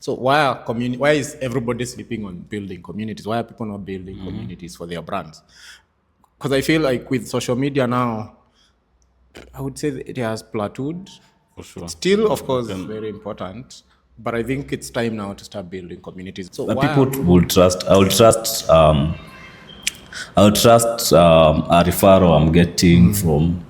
So why is everybody sleeping on building communities? Why are people not building communities for their brands? Because I feel like with social media now, I would say it has plateaued. For sure. It's still, of course, very important, but I think it's time now to start building communities. So People will trust. I will trust. I will trust a referral I'm getting from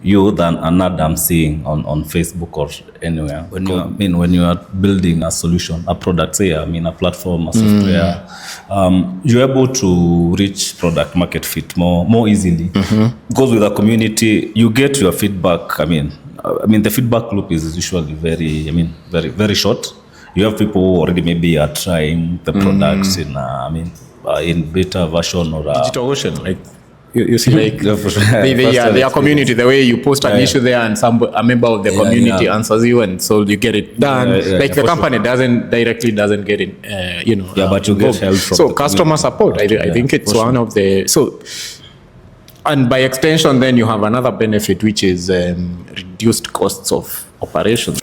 you than an ad I'm seeing on Facebook or anywhere. When you are building a solution, a product, say a platform, a software, you're able to reach product market fit more easily. Because with a community, you get your feedback. The feedback loop is usually very short. You have people who already maybe are trying the products in beta version or DigitalOcean, like you see, like their community, the way you post an issue there and a member of the community answers you, and so you get it done. The company doesn't get it, but you get help from so customer support. I think it's one of the and by extension, then you have another benefit, which is reduced costs of operations.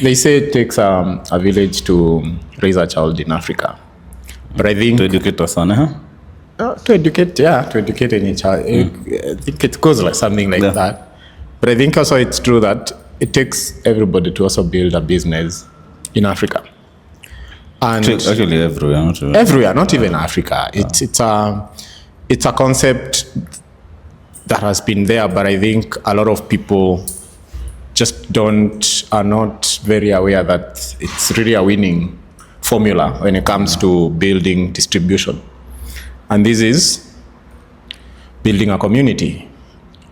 They say it takes a village to raise a child in Africa, but I think to educate a son, to educate any child. I think it goes like something like that. But I think also it's true that it takes everybody to also build a business in Africa. And actually everywhere, not even Africa. It's a concept that has been there, but I think a lot of people just are not very aware that it's really a winning formula when it comes to building distribution. And this is building a community.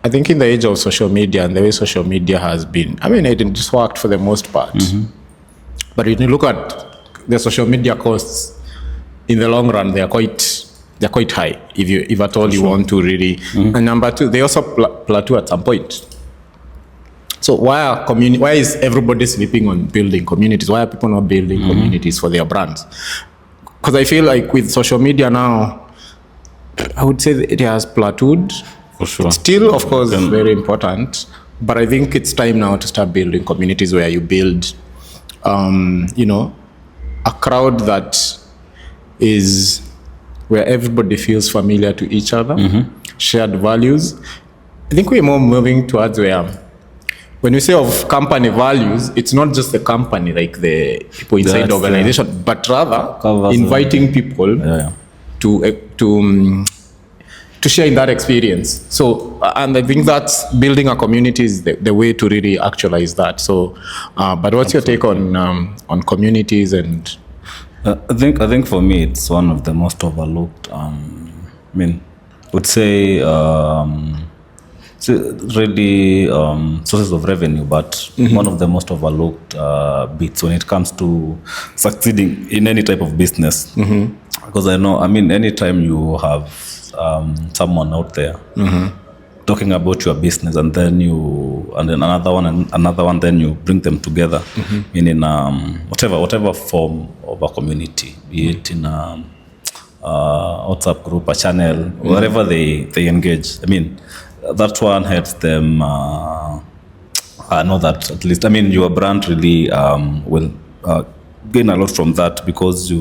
I think in the age of social media and the way social media has been, it just worked for the most part. But when you look at the social media costs, in the long run, they're quite high if at all you want to really. And number two, they also plateau at some point. So why is everybody sleeping on building communities? Why are people not building communities for their brands? Because I feel like with social media now, I would say it has plateaued. For sure. It's still, of course, very important, but I think it's time now to start building communities where you build, a crowd that is where everybody feels familiar to each other, shared values. I think we're more moving towards where, when we say of company values, it's not just the company, like the people inside the organization, but rather inviting people to share in that experience. So, and I think that's building a community is the way to really actualize that. So, but what's your take on communities and? I think for me it's one of the most overlooked. Would say. Really sources of revenue, but one of the most overlooked bits when it comes to succeeding in any type of business. Because I know, anytime you have someone out there talking about your business, and then another one, then you bring them together, meaning whatever form of a community, be it in a WhatsApp group, a channel, wherever they engage. That one helps them know that at least, your brand really will gain a lot from that, because they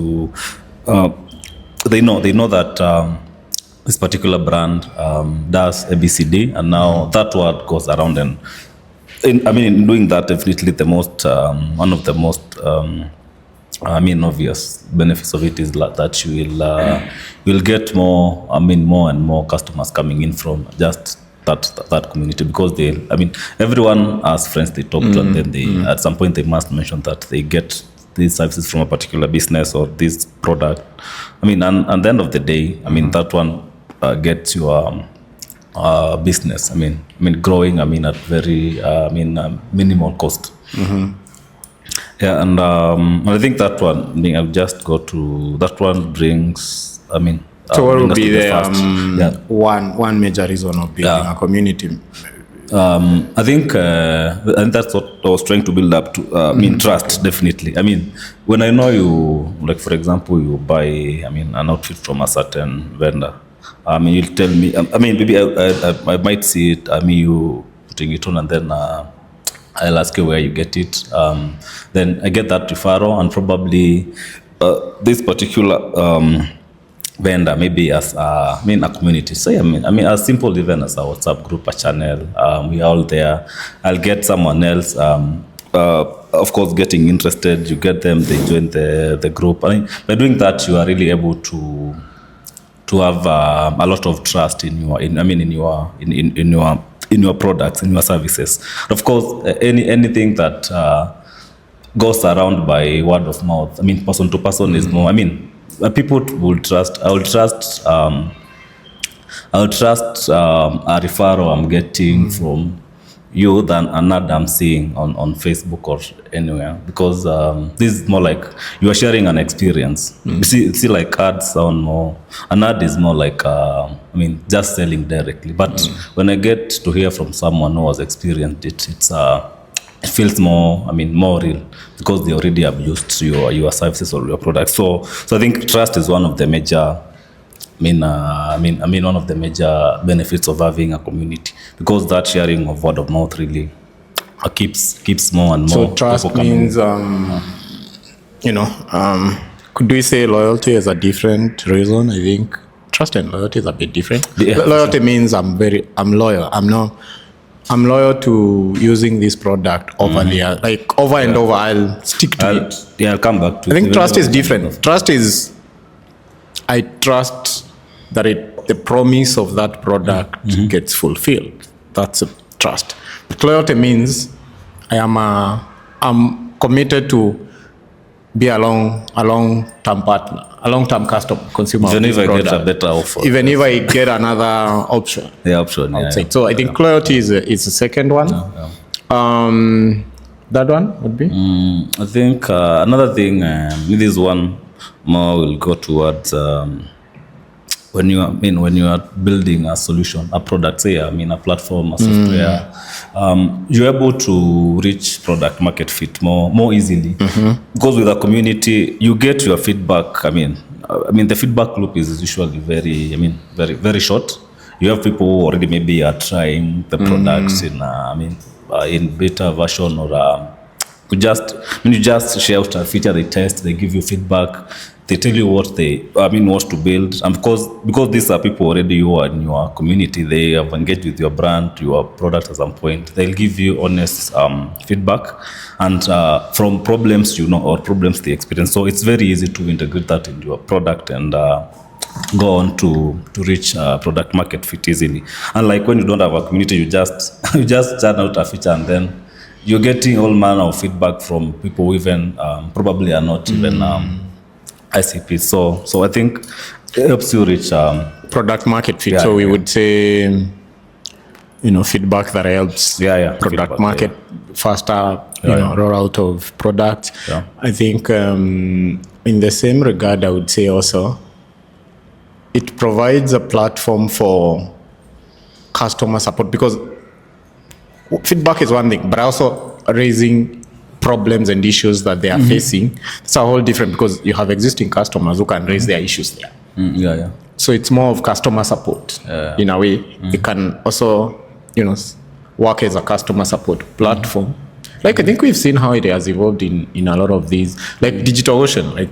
know that this particular brand does ABCD, and now that word goes around, and in doing that, definitely the most one of the most obvious benefits of it is that you will get more and more customers coming in from just that community, because everyone has friends they talk to, and then they at some point they must mention that they get these services from a particular business or this product. And at the end of the day, that one gets your business. Growing. At very minimal cost. Yeah, and I think that one. I'll just go to that one. Brings. So what would be the one major reason of building a community? I think and that's what I was trying to build up to. Trust, definitely. When I know you, like for example, you buy an outfit from a certain vendor, You'll tell me. Maybe I might see it. You putting it on, and then I'll ask you where you get it. Then I get that referral, and probably this particular vendor, maybe as a community. So as simple even as a WhatsApp group, a channel. We are all there. I'll get someone else. Of course, getting interested, you get them. They join the group. By doing that, you are really able to have a lot of trust in your products, in your services. Of course, anything that goes around by word of mouth. Person to person is more. People will trust. I will trust a referral I'm getting from you than an ad I'm seeing on Facebook or anywhere, because this is more like you are sharing an experience. You see, like ads sound more. An ad is more like just selling directly. But when I get to hear from someone who has experienced it, it feels more. More real, because they already have used your services or your products. So I think trust is one of the major. One of the major benefits of having a community, because that sharing of word of mouth really keeps more and more. So trust means, could we say loyalty is a different reason? I think trust and loyalty is a bit different. Yeah, loyalty means I'm loyal. I'm loyal to using this product over there, like over and over. I'll stick to it. Yeah, I'll come back to I think trust is different. Trust is, I trust that the promise of that product gets fulfilled. That's a trust. But loyalty means I'm committed to be a long-term partner, a long-term customer, consumer. Even if I get a better offer. Even if I get another option. The option, outside. So I think loyalty is the second one. That one would be? I think another thing, this one more will go towards when you are building a solution, a product, say a platform, a software, you're able to reach product market fit more easily. Because with a community, you get your feedback. The feedback loop is usually very very short. You have people who already maybe are trying the products in beta version, or you just share out a feature, they test, they give you feedback. They tell you what what to build, and because these are people already who are in your community, they have engaged with your brand, your product at some point. They'll give you honest feedback, and from problems or problems they experience. So it's very easy to integrate that into your product and go on to reach product market fit easily. Unlike when you don't have a community, you just churn out a feature, and then you're getting all manner of feedback from people who even probably are not even ICP. So I think it helps you reach product market fit. So we would say, feedback that helps product feedback, market faster, rollout of products. Yeah. I think in the same regard, I would say also, it provides a platform for customer support, because feedback is one thing, but also raising problems and issues that they are facing. It's a whole different, because you have existing customers who can raise their issues there. So it's more of customer support in a way. It can also, work as a customer support platform. Like, I think we've seen how it has evolved in a lot of these, like DigitalOcean, like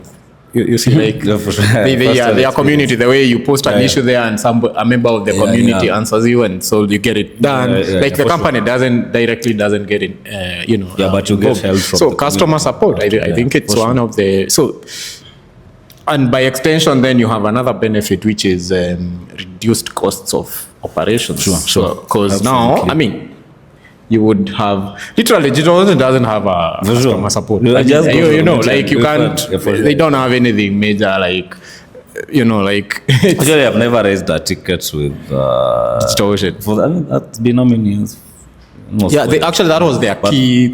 you see, like their community, the way you post an issue there, and a member of the community answers you, and so you get it done. The company doesn't get it, but you get help from so customer support. I think it's one of the and by extension, then you have another benefit, which is reduced costs of operations. Sure. Because now, you would have literally DigitalOcean doesn't have a customer support. You can't. They don't have anything major, like Actually, I've never raised a ticket with DigitalOcean. That's been how many years? That was their key.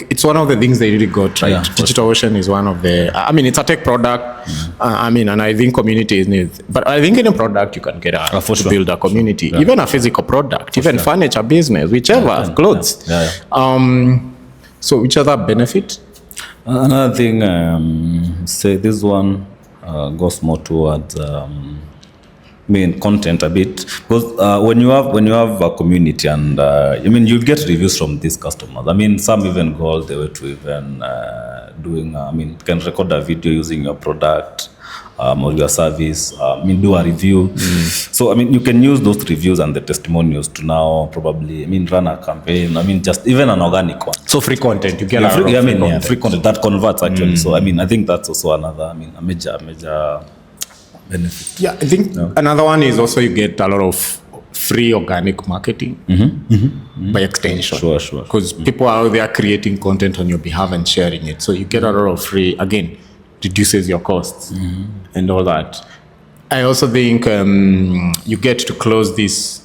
It's one of the things they really got right. DigitalOcean is one of the. It's a tech product. And I think community is needed. But I think in a product you can get to build a community, even a physical product, even furniture business, whichever, clothes. So which other benefit? Another thing, say this one goes more towards content a bit, because when you have a community and you'll get reviews from these customers. Some even go all the way to even doing can record a video using your product or your service, do a review. So you can use those reviews and the testimonials to now probably run a campaign. Just even an organic one. So free content, you get free content that converts actually. So I think that's also another a major benefit. Yeah, I think another one is also you get a lot of free organic marketing by extension. Sure. Because people are out there creating content on your behalf and sharing it. So you get a lot of free, again, reduces your costs and all that. I also think you get to close this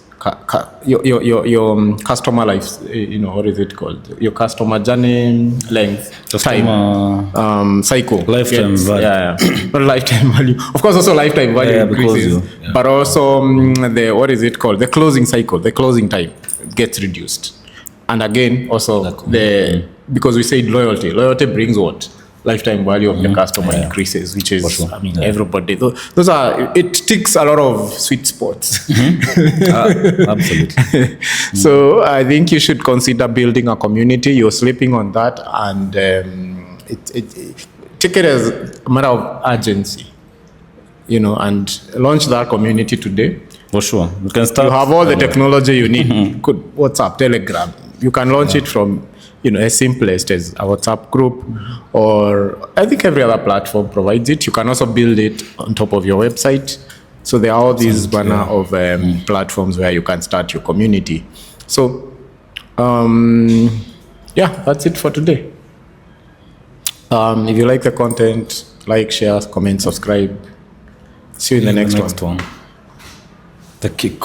your customer life, what is it called? Your customer journey length, time, cycle, lifetime value. Yeah. Not lifetime value. Of course, also lifetime value increases, but also the what is it called? The closing cycle, the closing time gets reduced. And again, also because we said loyalty brings what? Lifetime value of the customer increases, which is, everybody. Those are, it ticks a lot of sweet spots. Absolutely. So I think you should consider building a community. You're sleeping on that, and take it as a matter of urgency, and launch that community today. For sure. You can start. You have all the technology you need. Could WhatsApp, Telegram. You can launch it from as simplest as a WhatsApp group, or I think every other platform provides it. You can also build it on top of your website. So there are all these banner of platforms where you can start your community. So, that's it for today. If you like the content, like, share, comment, subscribe. See you in the next one. The kick.